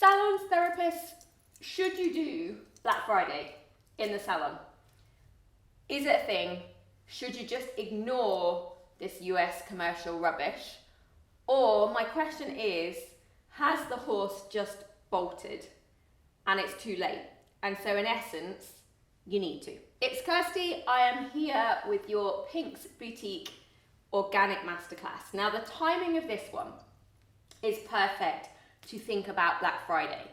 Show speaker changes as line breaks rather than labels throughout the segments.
Salons, therapists, should you do Black Friday in the salon? Is it a thing? Should you just ignore this US commercial rubbish? Or my question is, has the horse just bolted and it's too late? And so in essence, you need to. It's Kirstie. I am here with your Pink's Boutique Organic Masterclass. Now the timing of this one is perfect to think about Black Friday.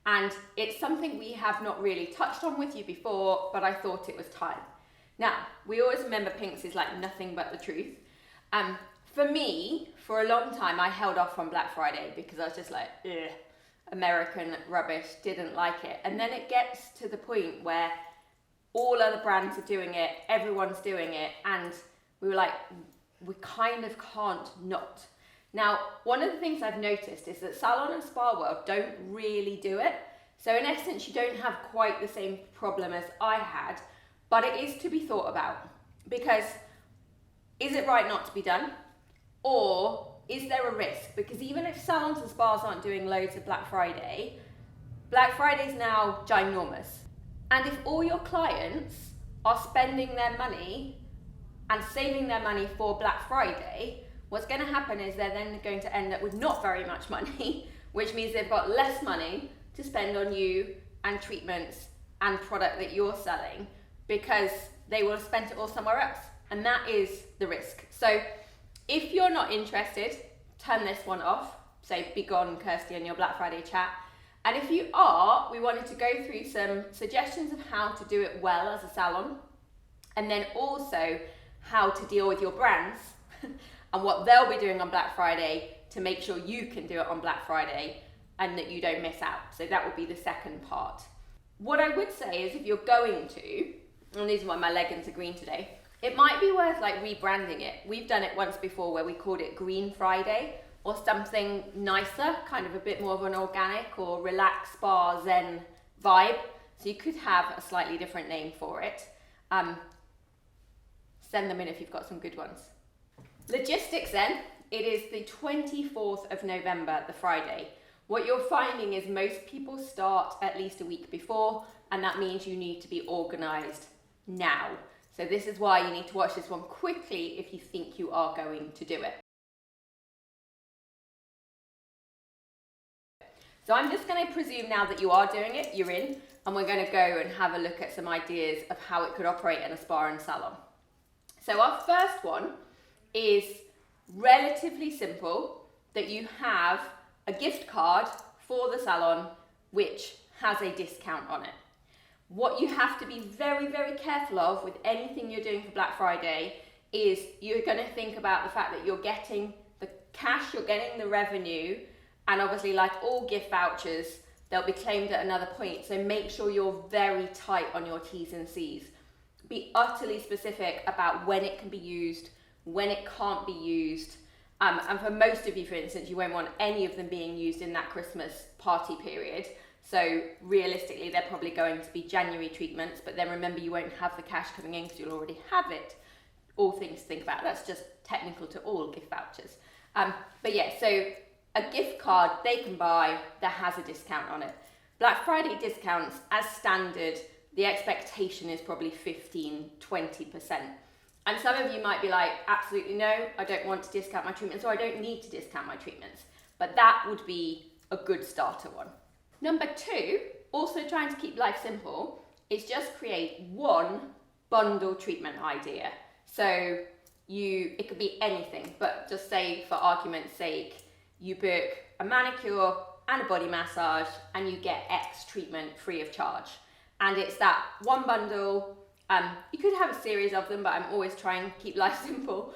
And it's something we have not really touched on with you before, but I thought it was time. Now, we always remember Pink's is like nothing but the truth. For me, for a long time, I held off on Black Friday because I was just like, ugh, American rubbish, didn't like it. And then it gets to the point where all other brands are doing it, everyone's doing it, and we were like, we kind of can't not. Now, one of the things I've noticed is that Salon and Spa World don't really do it. So in essence, you don't have quite the same problem as I had, but it is to be thought about. Because is it right not to be done? Or is there a risk? Because even if salons and spas aren't doing loads of Black Friday is now ginormous. And if all your clients are spending their money and saving their money for Black Friday, what's going to happen is they're then going to end up with not very much money, which means they've got less money to spend on you and treatments and product that you're selling because they will have spent it all somewhere else. And that is the risk. So if you're not interested, turn this one off. Say, be gone, Kirstie, and your Black Friday chat. And if you are, we wanted to go through some suggestions of how to do it well as a salon, and then also how to deal with your brands and what they'll be doing on Black Friday to make sure you can do it on Black Friday and that you don't miss out. So that would be the second part. What I would say is if you're going to, and these are why my leggings are green today, it might be worth like rebranding it. We've done it once before where we called it Green Friday or something nicer, kind of a bit more of an organic or relaxed spa zen vibe. So you could have a slightly different name for it. Send them in if you've got some good ones. Logistics then, it is the 24th of November, the Friday. What you're finding is most people start at least a week before, and that means you need to be organized now. So this is why you need to watch this one quickly if you think you are going to do it. So I'm just going to presume now that you are doing it, you're in, and we're going to go and have a look at some ideas of how it could operate in a spa and salon. So our first one is relatively simple, that you have a gift card for the salon which has a discount on it. What you have to be very, very careful of with anything you're doing for Black Friday is you're going to think about the fact that you're getting the cash, you're getting the revenue, and obviously like all gift vouchers, they'll be claimed at another point. So make sure you're very tight on your T's and C's. Be utterly specific about when it can be used, when it can't be used. And for most of you, for instance, you won't want any of them being used in that Christmas party period. So realistically, they're probably going to be January treatments, but then remember you won't have the cash coming in because you'll already have it. All things to think about. That's just technical to all gift vouchers. But yeah, so a gift card they can buy that has a discount on it. Black Friday discounts, as standard, the expectation is probably 15-20%. And some of you might be like, absolutely no, I don't want to discount my treatments, or I don't need to discount my treatments. But that would be a good starter one. Number two, also trying to keep life simple, is just create one bundle treatment idea. So it could be anything, but just say for argument's sake, you book a manicure and a body massage and you get X treatment free of charge. And it's that one bundle. You could have a series of them, but I'm always trying to keep life simple.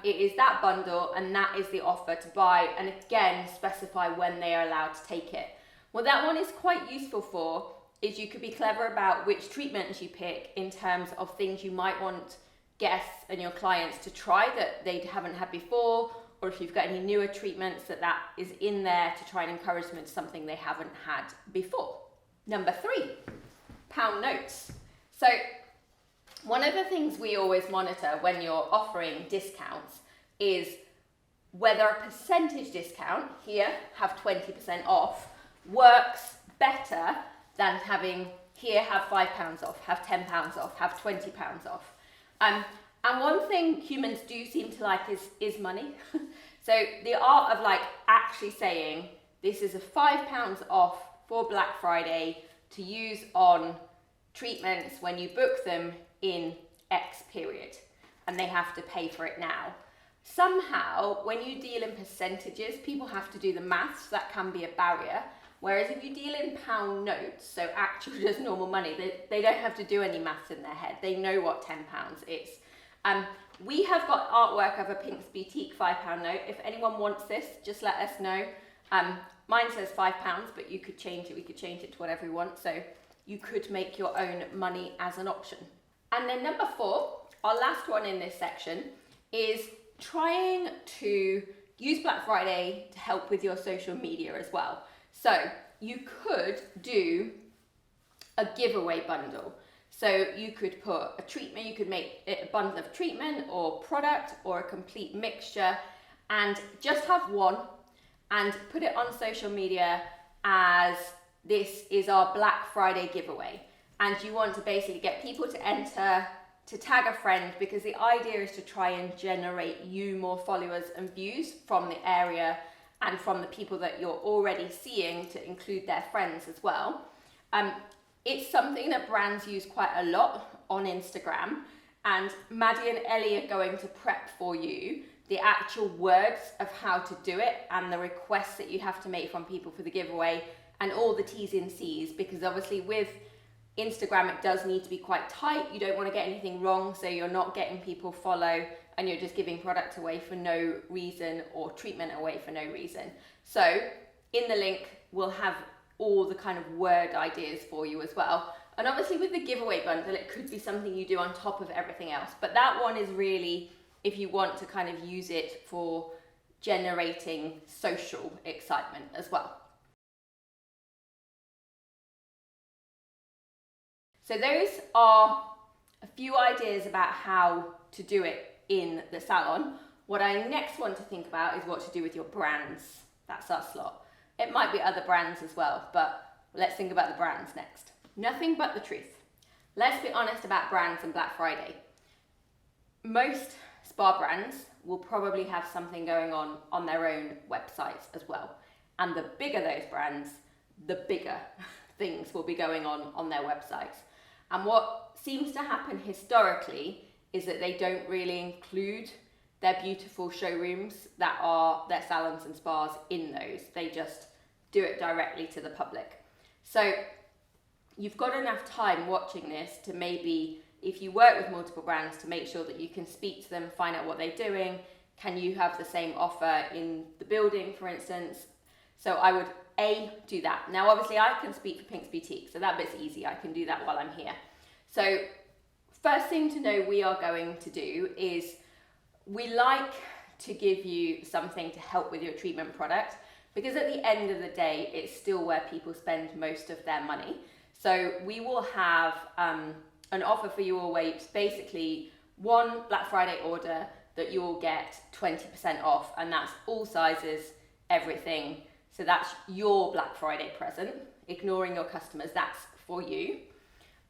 It is that bundle and that is the offer to buy, and again, specify when they are allowed to take it. What that one is quite useful for is you could be clever about which treatments you pick in terms of things you might want guests and your clients to try that they haven't had before, or if you've got any newer treatments that is in there to try and encourage them into something they haven't had before. Number three, pound notes. So one of the things we always monitor when you're offering discounts is whether a percentage discount, here have 20% off, works better than having here, have £5 off, have £10 off, have £20 off. And one thing humans do seem to like is money. So the art of like actually saying this is a £5 off for Black Friday to use on treatments when you book them in X period, and they have to pay for it now. Somehow, when you deal in percentages, people have to do the maths, that can be a barrier. Whereas if you deal in pound notes, so actual just normal money, they don't have to do any maths in their head. They know what £10 is. We have got artwork of a Pink's Boutique £5 note. If anyone wants this, just let us know. Mine says £5, but you could change it. We could change it to whatever we want. So you could make your own money as an option. And then number 4, our last one in this section, is trying to use Black Friday to help with your social media as well. So you could do a giveaway bundle. So you could put a treatment, you could make it a bundle of treatment or product or a complete mixture, and just have one and put it on social media as this is our Black Friday giveaway. And you want to basically get people to enter, to tag a friend, because the idea is to try and generate you more followers and views from the area and from the people that you're already seeing, to include their friends as well. It's something that brands use quite a lot on Instagram, and Maddie and Ellie are going to prep for you the actual words of how to do it and the requests that you have to make from people for the giveaway and all the T's and C's, because obviously with Instagram it does need to be quite tight. You don't want to get anything wrong, so you're not getting people follow and you're just giving product away for no reason or treatment away for no reason. So in the link we'll have all the kind of word ideas for you as well. And obviously with the giveaway bundle, it could be something you do on top of everything else. But that one is really if you want to kind of use it for generating social excitement as well. So those are a few ideas about how to do it in the salon. What I next want to think about is what to do with your brands. That's our slot. It might be other brands as well, but let's think about the brands next. Nothing but the truth. Let's be honest about brands and Black Friday. Most spa brands will probably have something going on their own websites as well. And the bigger those brands, the bigger things will be going on their websites. And what seems to happen historically is that they don't really include their beautiful showrooms that are their salons and spas in those. They just do it directly to the public. So you've got enough time watching this to maybe, if you work with multiple brands, to make sure that you can speak to them, find out what they're doing. Can you have the same offer in the building, for instance? So I would do that. Now obviously I can speak for Pink's Boutique, so that bit's easy. I can do that while I'm here. So first thing to know we are going to do is we like to give you something to help with your treatment product, because at the end of the day, it's still where people spend most of their money. So we will have an offer for you all where it's basically one Black Friday order that you will get 20% off, and that's all sizes, everything. So that's your Black Friday present, ignoring your customers, that's for you.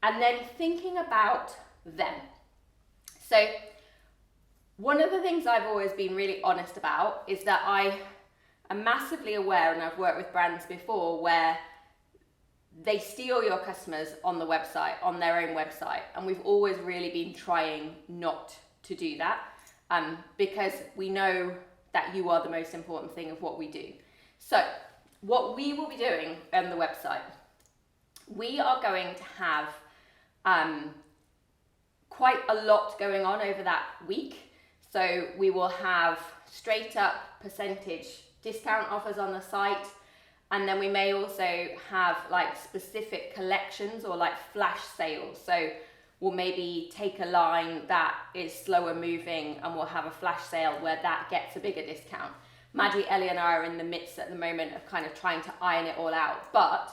And then thinking about them. So one of the things I've always been really honest about is that I am massively aware, and I've worked with brands before where they steal your customers on the website, on their own website. And we've always really been trying not to do that, because we know that you are the most important thing of what we do. So what we will be doing on the website, we are going to have quite a lot going on over that week. So we will have straight up percentage discount offers on the site. And then we may also have like specific collections or like flash sales. So we'll maybe take a line that is slower moving and we'll have a flash sale where that gets a bigger discount. Maddie, Ellie and I are in the midst at the moment of kind of trying to iron it all out. But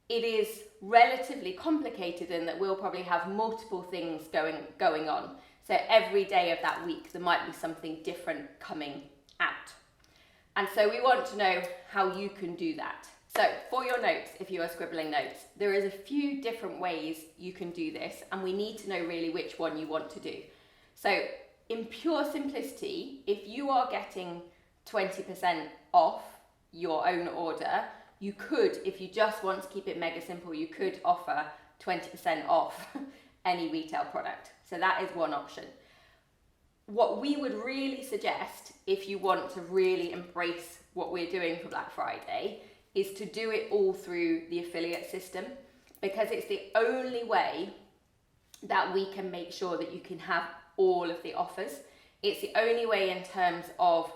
it is relatively complicated in that we'll probably have multiple things going on. So every day of that week, there might be something different coming out. And so we want to know how you can do that. So for your notes, if you are scribbling notes, there is a few different ways you can do this, and we need to know really which one you want to do. So in pure simplicity, if you are getting 20% off your own order, you could, if you just want to keep it mega simple, you could offer 20% off any retail product. So that is one option. What we would really suggest, if you want to really embrace what we're doing for Black Friday, is to do it all through the affiliate system, because it's the only way that we can make sure that you can have all of the offers. It's the only way in terms of,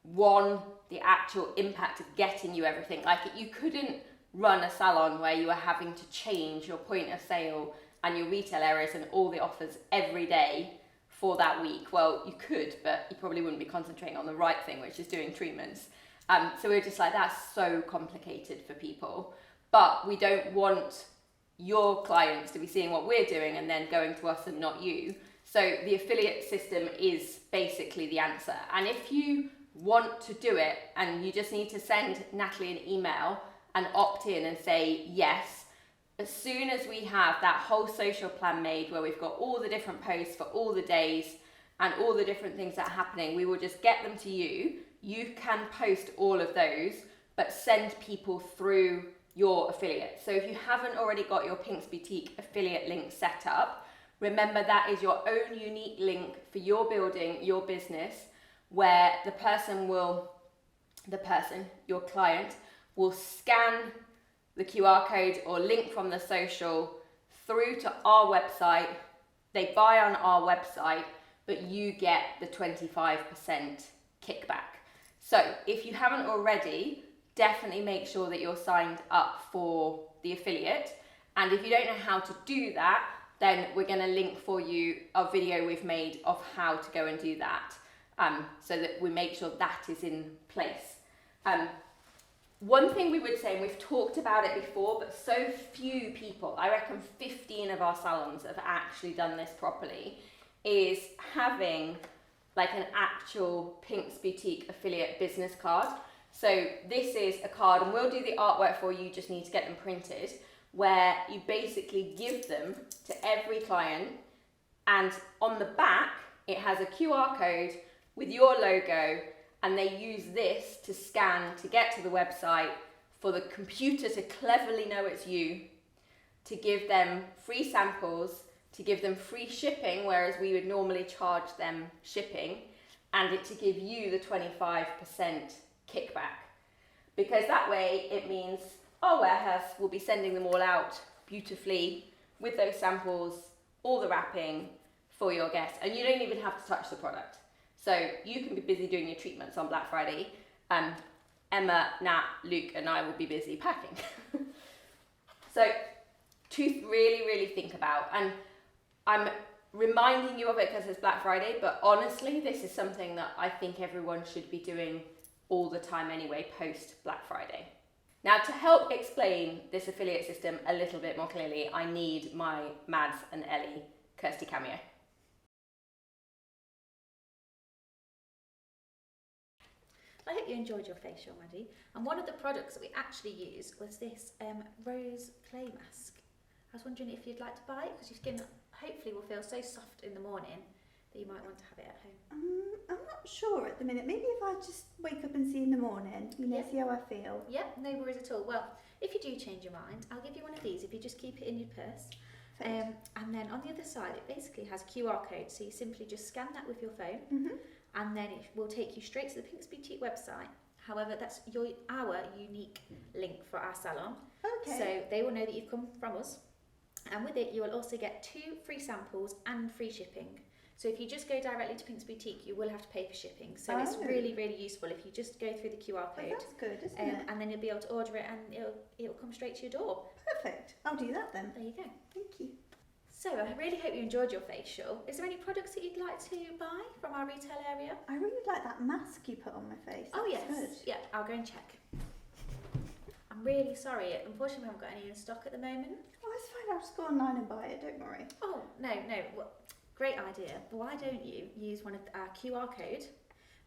one, the actual impact of getting you everything. Like, you couldn't run a salon where you are having to change your point of sale and your retail areas and all the offers every day for that week. Well, you could, but you probably wouldn't be concentrating on the right thing, which is doing treatments. So we're just like, that's so complicated for people. But we don't want your clients to be seeing what we're doing and then going to us and not you. So the affiliate system is basically the answer. And if you want to do it, and you just need to send Natalie an email and opt in and say yes, as soon as we have that whole social plan made where we've got all the different posts for all the days and all the different things that are happening, we will just get them to you. You can post all of those, but send people through your affiliate. So if you haven't already got your Pinks Boutique affiliate link set up, remember that is your own unique link for your building, your business, where your client will scan the QR code or link from the social through to our website. They buy on our website, but you get the 25% kickback. So if you haven't already, definitely make sure that you're signed up for the affiliate. And if you don't know how to do that, then we're going to link for you a video we've made of how to go and do that, so that we make sure that is in place. One thing we would say, and we've talked about it before, but so few people, I reckon 15 of our salons have actually done this properly, is having like an actual Pinks Boutique affiliate business card. So this is a card, and we'll do the artwork for you, just need to get them printed, where you basically give them to every client, and on the back it has a QR code with your logo, and they use this to scan to get to the website, for the computer to cleverly know it's you, to give them free samples, to give them free shipping, whereas we would normally charge them shipping, and it to give you the 25% kickback. Because that way it means our warehouse will be sending them all out beautifully with those samples, all the wrapping for your guests, and you don't even have to touch the product. So you can be busy doing your treatments on Black Friday. Emma, Nat, Luke and I will be busy packing. So to really, really think about, and I'm reminding you of it because it's Black Friday, but honestly, this is something that I think everyone should be doing all the time anyway, post Black Friday. Now, to help explain this affiliate system a little bit more clearly, I need my Mads and Ellie Kirstie cameo.
I hope you enjoyed your facial, Maddie. And one of the products that we actually used was this rose clay mask. I was wondering if you'd like to buy it, because your skin hopefully will feel so soft in the morning that you might want to have it at home.
I'm not sure at the minute. Maybe if I just wake up and see in the morning, see how I feel.
Yeah, no worries at all. Well, if you do change your mind, I'll give you one of these if you just keep it in your purse. And then on the other side, it basically has a QR code, so you simply just scan that with your phone, and then it will take you straight to the Pinks Boutique website. However, that's our unique link for our salon.
Okay.
So they will know that you've come from us. And with it, you will also get 2 free samples and free shipping. So if you just go directly to Pinks Boutique, you will have to pay for shipping. So it's really, really useful if you just go through the QR code.
Oh, that's good, isn't it?
And then you'll be able to order it, and it'll come straight to your door.
Perfect. I'll do that then.
There you go.
Thank you.
So I really hope you enjoyed your facial. Is there any products that you'd like to buy from our retail area?
I really like that mask you put on my face.
Oh
That's
yes.
good.
Yeah, I'll go and check. I'm really sorry. Unfortunately, we haven't got any in stock at the moment.
Oh, it's fine. I'll just go online and buy it. Don't worry.
Oh, no. Well, great idea. But why don't you use one of our QR code?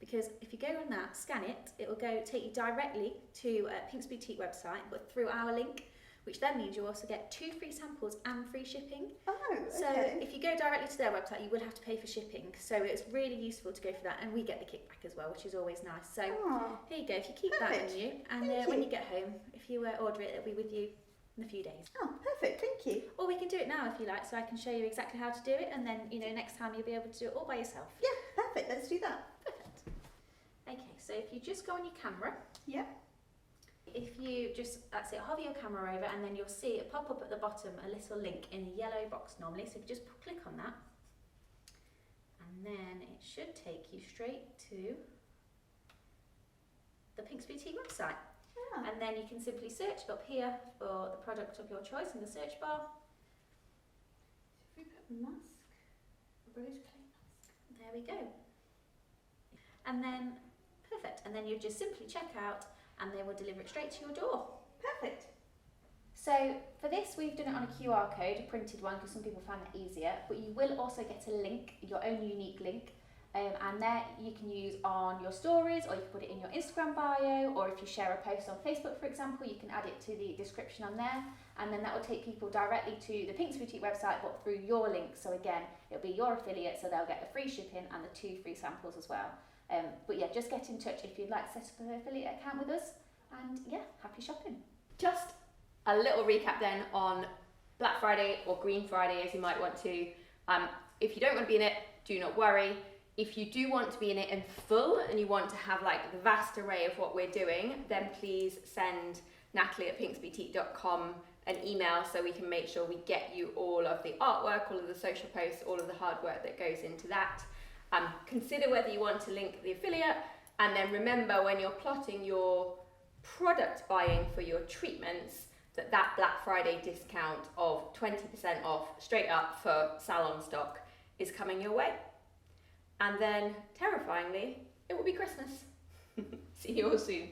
because if you go on that, scan it, it will take you directly to Pink's Boutique website, but through our link, which then means you also get 2 free samples and free shipping.
Oh,
So if you go directly to their website, you will have to pay for shipping. So it's really useful to go for that, and we get the kickback as well, which is always nice. So here you go. If you keep
Perfect.
that in you, and when you get home, if you order it, it'll be with you in a few days.
Oh, perfect. Thank you.
Or we can do it now if you like, so I can show you exactly how to do it, and then next time you'll be able to do it all by yourself.
Yeah, perfect. Let's do that.
Perfect. Okay, so if you just go on your camera.
Yeah.
If you just, that's it, hover your camera over, and then you'll see it pop up at the bottom a little link in a yellow box normally. So if you just click on that, and then it should take you straight to the Pink's Boutique website.
Ah.
And then you can simply search up here for the product of your choice in the search bar.
If we put mask, rose clay mask.
There we go. And then, perfect. And then you just simply check out, and they will deliver it straight to your door.
Perfect.
So for this, we've done it on a QR code, a printed one, because some people find that easier. But you will also get a link, your own unique link, and there you can use on your stories, or you can put it in your Instagram bio, or if you share a post on Facebook, for example, you can add it to the description on there, and then that will take people directly to the Pink's Boutique website, but through your link. So again, it'll be your affiliate, so they'll get the free shipping and the 2 free samples as well. But yeah, just get in touch if you'd like to set up an affiliate account with us, and yeah, happy shopping. Just a little recap then on Black Friday, or Green Friday as you might want to. If you don't want to be in it, do not worry. If you do want to be in it in full and you want to have like the vast array of what we're doing, then please send Natalie at pinksboutique.com an email so we can make sure we get you all of the artwork, all of the social posts, all of the hard work that goes into that. Consider whether you want to link the affiliate, and then remember when you're plotting your product buying for your treatments that Black Friday discount of 20% off straight up for Salon stock is coming your way. And then, terrifyingly, it will be Christmas. See you all soon.